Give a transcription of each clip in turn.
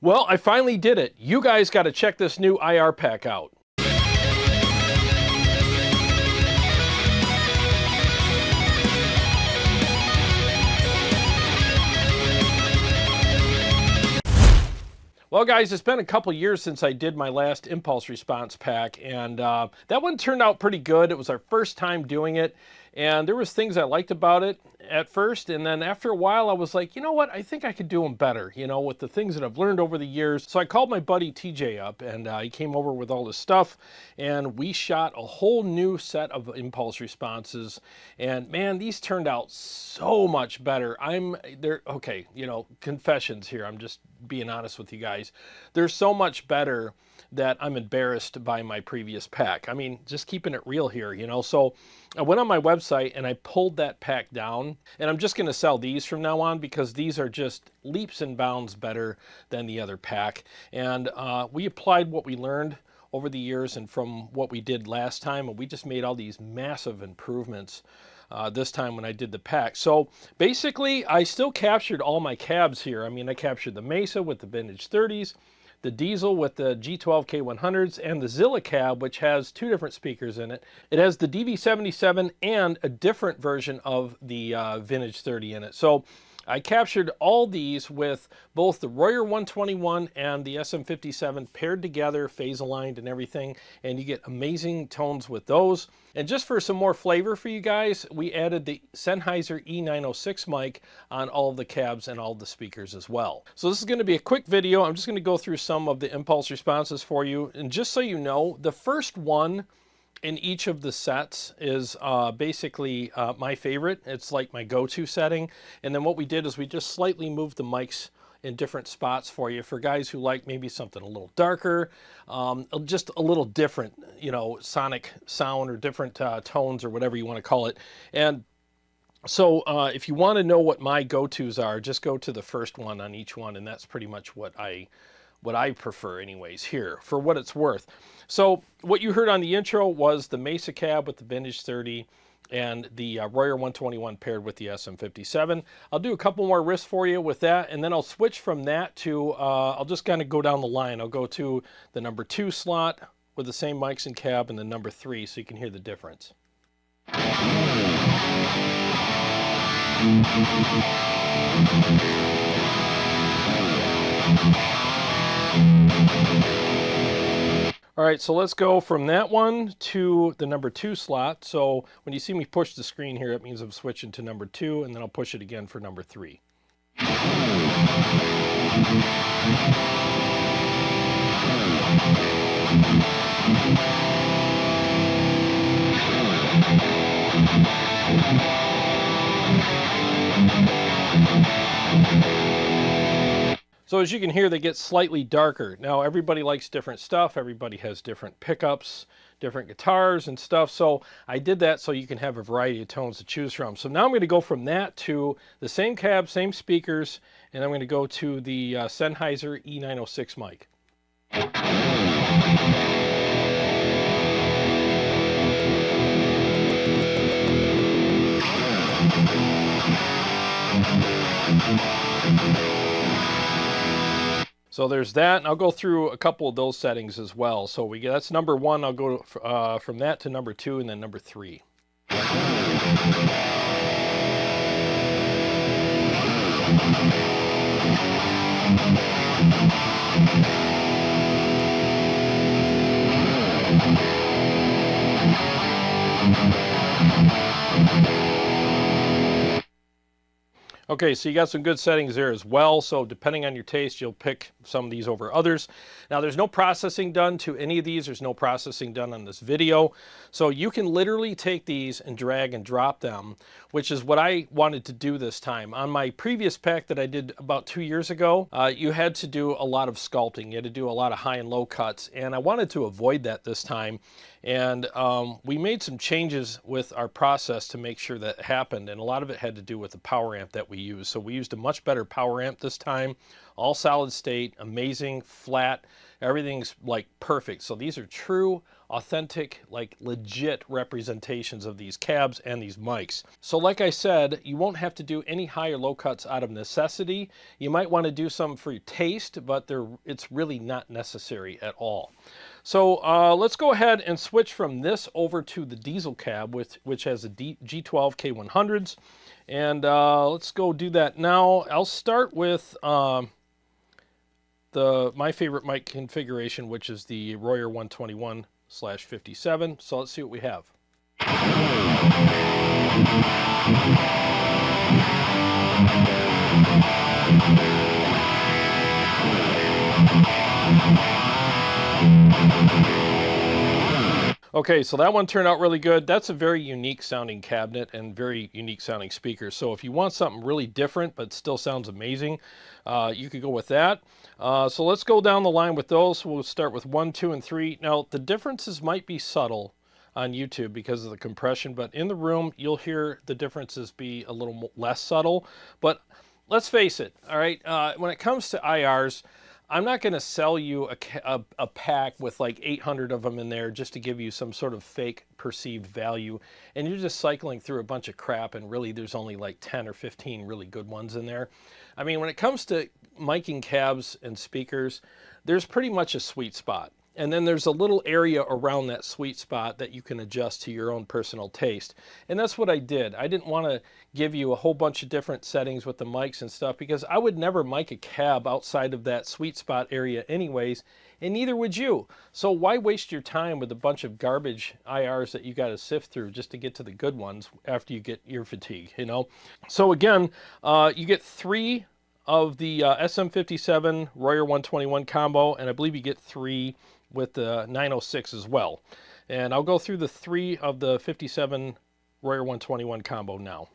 Well, I finally did it. You guys got to check this new IR pack out. Well, guys, it's been a couple years since I did my last impulse response pack, and that one turned out pretty good. It was our first time doing it, and there was things I liked about it at first, and then after a while I was like, you know what, I think I could do them better, you know, with the things that I've learned over the years. So I called my buddy TJ up, and he came over with all this stuff, and we shot a whole new set of impulse responses, and man, these turned out so much better. Okay, you know, confessions here, I'm just being honest with you guys. They're so much better that I'm embarrassed by my previous pack. I mean, just keeping it real here, you know. So I went on my website and I pulled that pack down, and I'm just going to sell these from now on because these are just leaps and bounds better than the other pack. And we applied what we learned over the years and from what we did last time, and we just made all these massive improvements this time when I did the pack. So basically, I still captured all my cabs here. I mean, I captured the Mesa with the vintage 30s, the Diezel with the G12K100s, and the Zilla cab, which has two different speakers in it. It has the DV77 and a different version of the vintage 30 in it. So I captured all these with both the Royer 121 and the SM57 paired together, phase aligned and everything, and you get amazing tones with those. And just for some more flavor for you guys, we added the Sennheiser E906 mic on all of the cabs and all the speakers as well. So this is going to be a quick video. I'm just going to go through some of the impulse responses for you. And just so you know, the first one in each of the sets is basically my favorite. It's like my go-to setting. And then what we did is we just slightly moved the mics in different spots for you for guys who like maybe something a little darker, just a little different, you know, sonic sound or different tones or whatever you want to call it. And so if you want to know what my go-tos are, just go to the first one on each one, and that's pretty much what I prefer anyways here, for what it's worth. So what you heard on the intro was the Mesa cab with the vintage 30 and the Royer 121 paired with the SM57. I'll do a couple more riffs for you with that, and then I'll switch from that to, I'll just kind of go down the line. I'll go to the number 2 slot with the same mics and cab, and the number 3 so you can hear the difference. All right, so let's go from that one to the number 2 slot. So when you see me push the screen here, it means I'm switching to number 2, and then I'll push it again for number 3. So as you can hear, they get slightly darker. Now, everybody likes different stuff. Everybody has different pickups, different guitars and stuff. So I did that so you can have a variety of tones to choose from. So now I'm going to go from that to the same cab, same speakers, and I'm going to go to the Sennheiser E906 mic. So there's that, and I'll go through a couple of those settings as well. So that's number 1. I'll go from that to number 2, and then number 3. Okay, so you got some good settings there as well. So depending on your taste, you'll pick some of these over others. Now there's no processing done to any of these. There's no processing done on this video. So you can literally take these and drag and drop them, which is what I wanted to do this time. On my previous pack that I did about 2 years ago, you had to do a lot of sculpting. You had to do a lot of high and low cuts, and I wanted to avoid that this time. And we made some changes with our process to make sure that happened, and a lot of it had to do with the power amp that we used. So we used a much better power amp this time, all solid state, amazing, flat, everything's like perfect. So these are true, authentic, like legit representations of these cabs and these mics. So like I said, you won't have to do any high or low cuts out of necessity. You might want to do some for your taste, but it's really not necessary at all. So let's go ahead and switch from this over to the Diezel cab, which has the G12K100s. And let's go do that now. I'll start with my favorite mic configuration, which is the Royer 121/57. So let's see what we have. Okay, so that one turned out really good. That's a very unique sounding cabinet and very unique sounding speakers. So if you want something really different but still sounds amazing, you could go with that. So let's go down the line with those. We'll start with 1, 2, and 3. Now the differences might be subtle on YouTube because of the compression, but in the room you'll hear the differences be a little less subtle. But let's face it, all right, when it comes to IRs, I'm not going to sell you a pack with like 800 of them in there just to give you some sort of fake perceived value, and you're just cycling through a bunch of crap, and really there's only like 10 or 15 really good ones in there. I mean, when it comes to miking cabs and speakers, there's pretty much a sweet spot. And then there's a little area around that sweet spot that you can adjust to your own personal taste. And that's what I did. I didn't want to give you a whole bunch of different settings with the mics and stuff, because I would never mic a cab outside of that sweet spot area anyways, and neither would you. So why waste your time with a bunch of garbage IRs that you got to sift through just to get to the good ones after you get ear fatigue, you know? So again, you get 3 of the SM57 Royer 121 combo, and I believe you get 3 with the 906 as well. And I'll go through the 3 of the 57 Royer 121 combo now.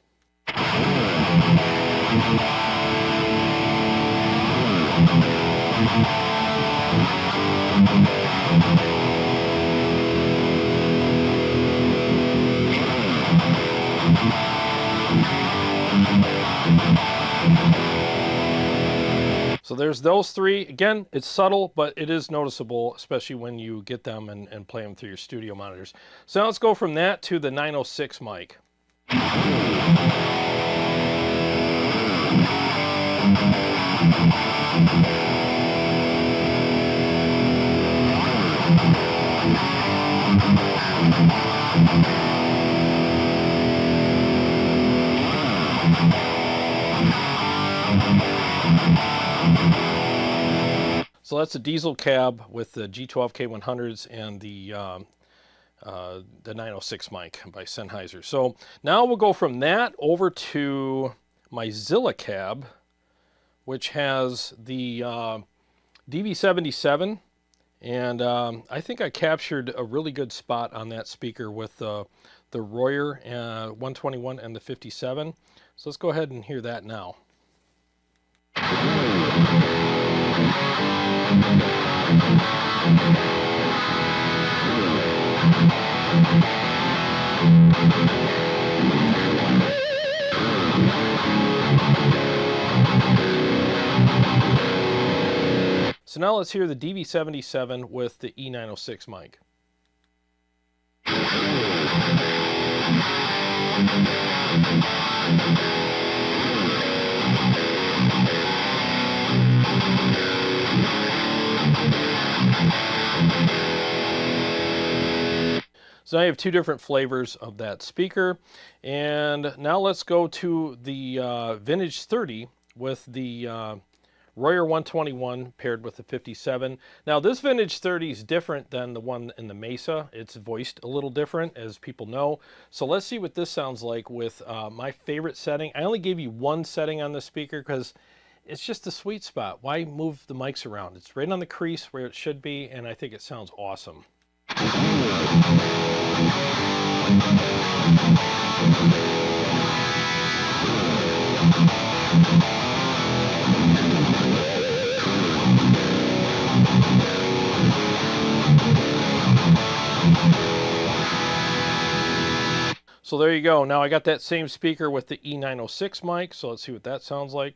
So there's those 3. Again, it's subtle, but it is noticeable, especially when you get them and play them through your studio monitors. So now let's go from that to the 906 mic. So that's a Diezel cab with the G12K100s and the 906 mic by Sennheiser. So now we'll go from that over to my Zilla cab, which has the DV77, and I think I captured a really good spot on that speaker with the Royer 121 and the 57. So let's go ahead and hear that now. So now let's hear the DV77 with the E906 mic. So I have 2 different flavors of that speaker. And now let's go to the Vintage 30 with the Royer 121 paired with the 57. Now this vintage 30 is different than the one in the Mesa. It's voiced a little different, as people know. So let's see what this sounds like with my favorite setting. I only gave you one setting on the speaker because it's just a sweet spot. Why move the mics around? It's right on the crease where it should be, and I think it sounds awesome. So there you go. Now I got that same speaker with the E906 mic, so let's see what that sounds like.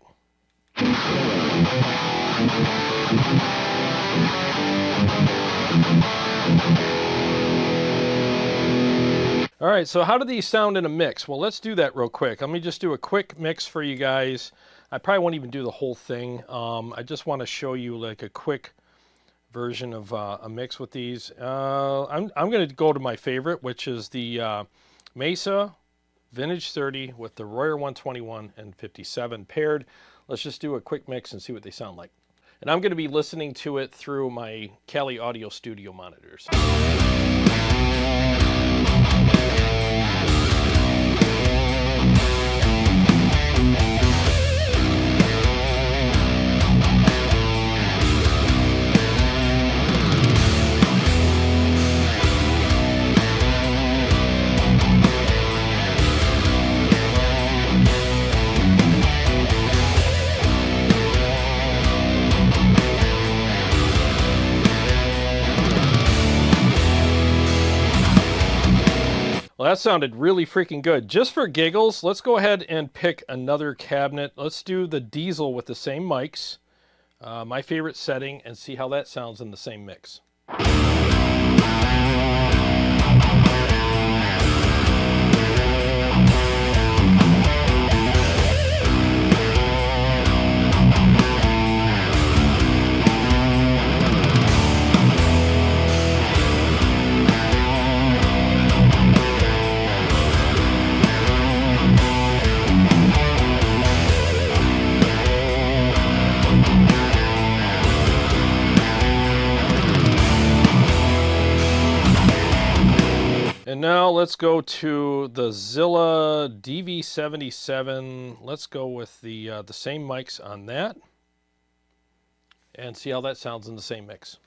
All right, so how do these sound in a mix? Well, let's do that real quick. Let me just do a quick mix for you guys. I probably won't even do the whole thing. I just want to show you like a quick version of a mix with these. I'm going to go to my favorite, which is the Mesa Vintage 30 with the Royer 121 and 57 paired. Let's just do a quick mix and see what they sound like. And I'm going to be listening to it through my Kali Audio Studio monitors. Well, that sounded really freaking good. Just for giggles, let's go ahead and pick another cabinet. Let's do the Diezel with the same mics, my favorite setting, and see how that sounds in the same mix. And now let's go to the Zilla DV77. Let's go with the same mics on that and see how that sounds in the same mix.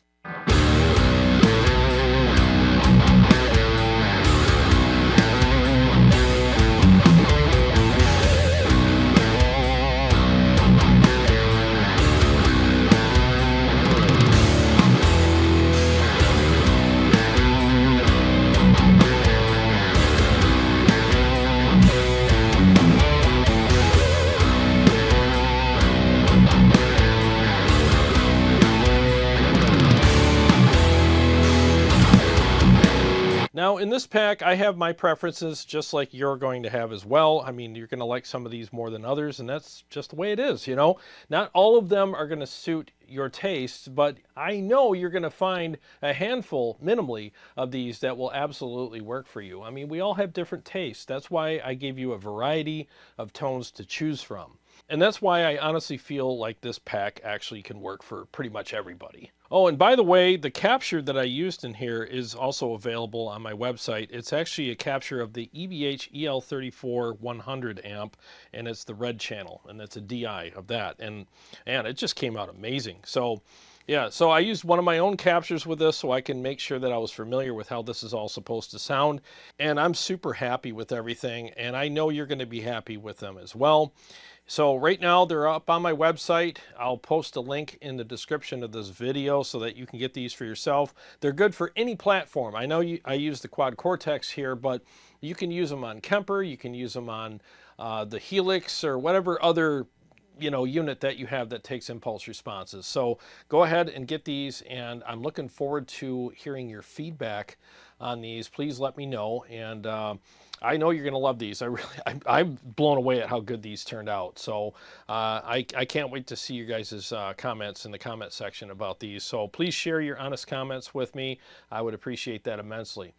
Now in this pack, I have my preferences just like you're going to have as well. I mean, you're going to like some of these more than others, and that's just the way it is, you know. Not all of them are going to suit your tastes, but I know you're going to find a handful, minimally, of these that will absolutely work for you. I mean, we all have different tastes. That's why I gave you a variety of tones to choose from. And that's why I honestly feel like this pack actually can work for pretty much everybody. Oh, and by the way, the capture that I used in here is also available on my website. It's actually a capture of the EVH EL34-100 amp, and it's the red channel, and it's a DI of that. And it just came out amazing. So yeah, so I used one of my own captures with this so I can make sure that I was familiar with how this is all supposed to sound. And I'm super happy with everything, and I know you're going to be happy with them as well. So right now they're up on my website. I'll post a link in the description of this video so that you can get these for yourself. They're good for any platform. I know I use the Quad Cortex here, but you can use them on Kemper, you can use them on the Helix or whatever other unit that you have that takes impulse responses. So go ahead and get these, and I'm looking forward to hearing your feedback on these, please let me know. And I know you're going to love these. I'm blown away at how good these turned out. So I can't wait to see you guys' comments in the comment section about these. So please share your honest comments with me. I would appreciate that immensely.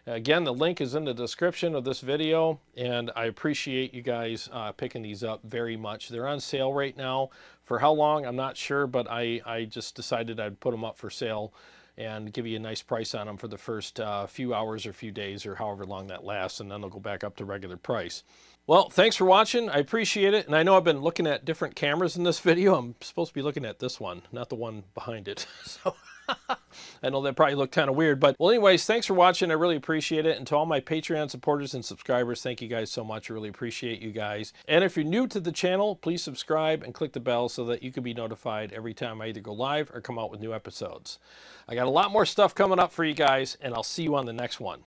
Again, the link is in the description of this video, and I appreciate you guys picking these up very much. They're on sale right now. For how long, I'm not sure, but I just decided I'd put them up for sale and give you a nice price on them for the first few hours or few days or however long that lasts, and then they'll go back up to regular price. Well, thanks for watching. I appreciate it. And I know I've been looking at different cameras in this video. I'm supposed to be looking at this one, not the one behind it. So I know that probably looked kind of weird, but well, anyways, thanks for watching. I really appreciate it. And to all my Patreon supporters and subscribers, thank you guys so much. I really appreciate you guys. And if you're new to the channel, please subscribe and click the bell so that you can be notified every time I either go live or come out with new episodes. I got a lot more stuff coming up for you guys, and I'll see you on the next one.